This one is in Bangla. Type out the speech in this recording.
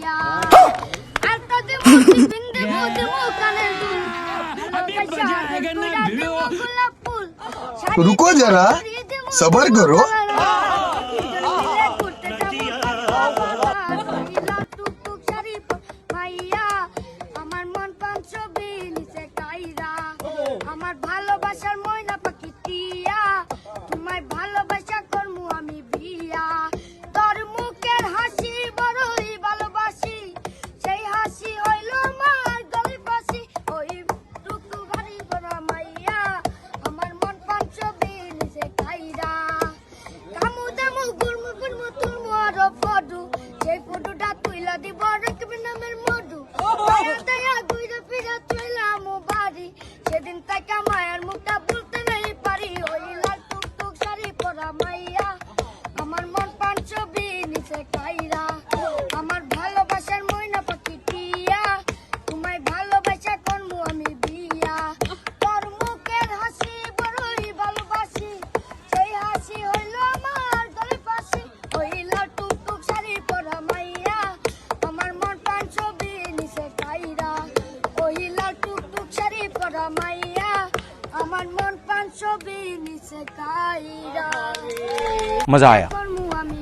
ভাইয়া আর তাদের মুখে বিন্দে মুখে কানের দুল গোলাপ ফুল रुको जरा सबर करो আমার মন পাঁচবি নিচে কাইরা আমার ভালোবাসার ময়না পাখি টিয়া তোমায় ভালোবাসা করমু আমি বিয়া তোর মুখের হাসি বড়ই ভালোবাসি সেই হাসি হইল আমার গলে ফাঁসি ওই টুকু ভারী বড় মাইয়া আমার মন পাঁচবি নিচে কাইরা কামু দামু গুরমু গুরমু তুলমু আর ফডু সেই ফডুটা তুইলা দিব রাখবি নামের মধু দয়া গুইরা ফিরা চলাম বাড়ি সেদিন তাকে মায়ের মুখটা বলতে নাই পারি ওই লাল টুকটুক শাড়ি পরা মাইয়া আমার মন পাঁচবি নিচে কাইরা আমার ভালোবাসার ময়না পাখি টিয়া তোমায় ভালোবাসা করমু আমি বিয়া তোর মুখের হাসি বড়ই ভালোবাসি সেই হাসি হইল আমার গলে ফাঁসি ওই লাল টুকটুক শাড়ি পরা মাইয়া আমার মন পাঁচবি নিচে কাইরা ওই লাল টুকটুক শাড়ি পরা মাইয়া আমার মন পাঁচবি নিচে কাইরা मजा आया। করমু আমি